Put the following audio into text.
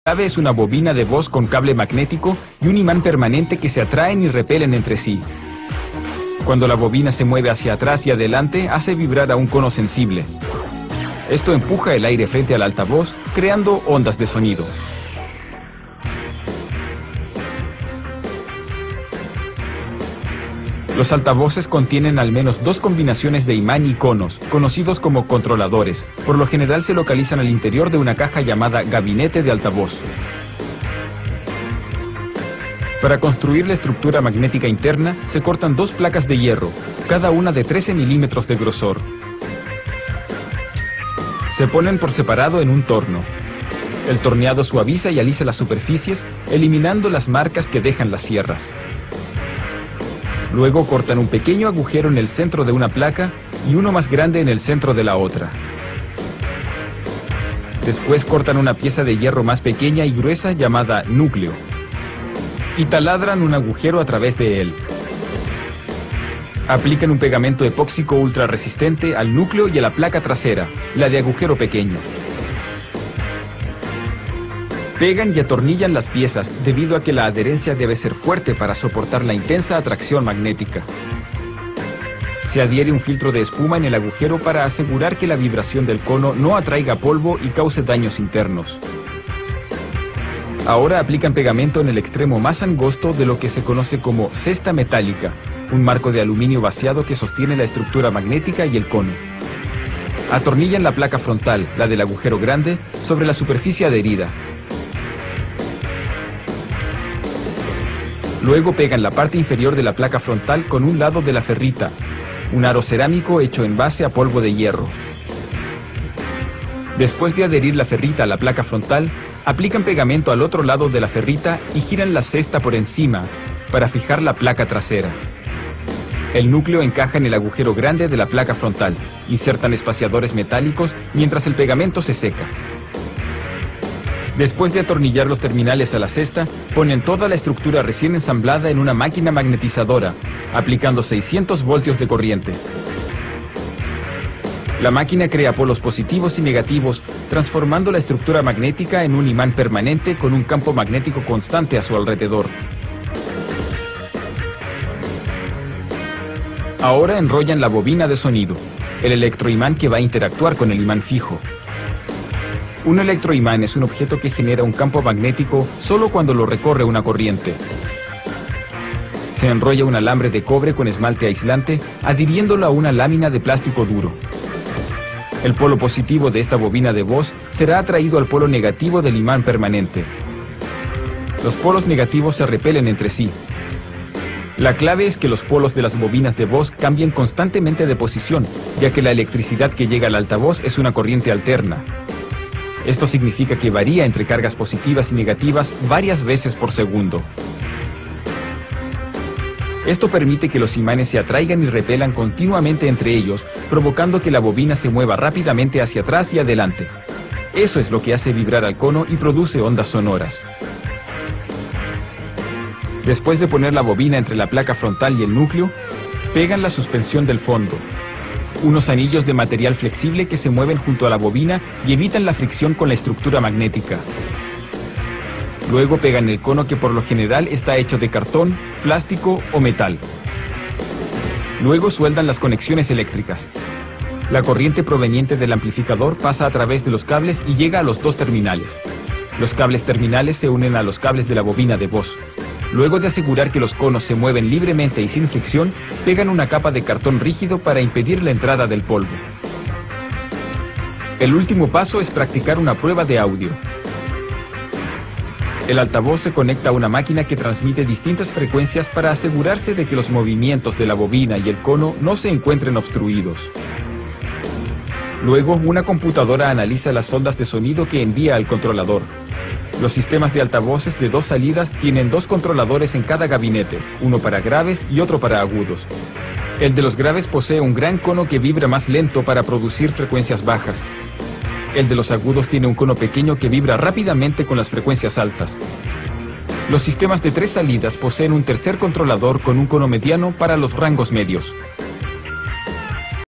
clave es una bobina de voz con cable magnético y un imán permanente que se atraen y repelen entre sí. Cuando la bobina se mueve hacia atrás y adelante, hace vibrar a un cono sensible. Esto empuja el aire frente al altavoz, creando ondas de sonido. Los altavoces contienen al menos dos combinaciones de imán y conos, conocidos como controladores. Por lo general se localizan al interior de una caja llamada gabinete de altavoz. Para construir la estructura magnética interna, se cortan dos placas de hierro, cada una de 13 milímetros de grosor. Se ponen por separado en un torno. El torneado suaviza y alisa las superficies, eliminando las marcas que dejan las sierras. Luego cortan un pequeño agujero en el centro de una placa y uno más grande en el centro de la otra. Después cortan una pieza de hierro más pequeña y gruesa llamada núcleo y taladran un agujero a través de él. Aplican un pegamento epóxico ultra resistente al núcleo y a la placa trasera, la de agujero pequeño. Pegan y atornillan las piezas debido a que la adherencia debe ser fuerte para soportar la intensa atracción magnética. Se adhiere un filtro de espuma en el agujero para asegurar que la vibración del cono no atraiga polvo y cause daños internos. Ahora aplican pegamento en el extremo más angosto de lo que se conoce como cesta metálica, un marco de aluminio vaciado que sostiene la estructura magnética y el cono. Atornillan la placa frontal, la del agujero grande, sobre la superficie adherida. Luego pegan la parte inferior de la placa frontal con un lado de la ferrita, un aro cerámico hecho en base a polvo de hierro. Después de adherir la ferrita a la placa frontal, aplican pegamento al otro lado de la ferrita y giran la cesta por encima para fijar la placa trasera. El núcleo encaja en el agujero grande de la placa frontal. Insertan espaciadores metálicos mientras el pegamento se seca. Después de atornillar los terminales a la cesta, ponen toda la estructura recién ensamblada en una máquina magnetizadora, aplicando 600 voltios de corriente. La máquina crea polos positivos y negativos, transformando la estructura magnética en un imán permanente con un campo magnético constante a su alrededor. Ahora enrollan la bobina de sonido, el electroimán que va a interactuar con el imán fijo. Un electroimán es un objeto que genera un campo magnético solo cuando lo recorre una corriente. Se enrolla un alambre de cobre con esmalte aislante, adhiriéndolo a una lámina de plástico duro. El polo positivo de esta bobina de voz será atraído al polo negativo del imán permanente. Los polos negativos se repelen entre sí. La clave es que los polos de las bobinas de voz cambien constantemente de posición, ya que la electricidad que llega al altavoz es una corriente alterna. Esto significa que varía entre cargas positivas y negativas varias veces por segundo. Esto permite que los imanes se atraigan y repelan continuamente entre ellos, provocando que la bobina se mueva rápidamente hacia atrás y adelante. Eso es lo que hace vibrar al cono y produce ondas sonoras. Después de poner la bobina entre la placa frontal y el núcleo, pegan la suspensión del fondo. Unos anillos de material flexible que se mueven junto a la bobina y evitan la fricción con la estructura magnética. Luego pegan el cono, que por lo general está hecho de cartón, plástico o metal. Luego sueldan las conexiones eléctricas. La corriente proveniente del amplificador pasa a través de los cables y llega a los dos terminales. Los cables terminales se unen a los cables de la bobina de voz. Luego de asegurar que los conos se mueven libremente y sin fricción, pegan una capa de cartón rígido para impedir la entrada del polvo. El último paso es practicar una prueba de audio. El altavoz se conecta a una máquina que transmite distintas frecuencias para asegurarse de que los movimientos de la bobina y el cono no se encuentren obstruidos. Luego, una computadora analiza las ondas de sonido que envía al controlador. Los sistemas de altavoces de dos salidas tienen dos controladores en cada gabinete, uno para graves y otro para agudos. El de los graves posee un gran cono que vibra más lento para producir frecuencias bajas. El de los agudos tiene un cono pequeño que vibra rápidamente con las frecuencias altas. Los sistemas de tres salidas poseen un tercer controlador con un cono mediano para los rangos medios.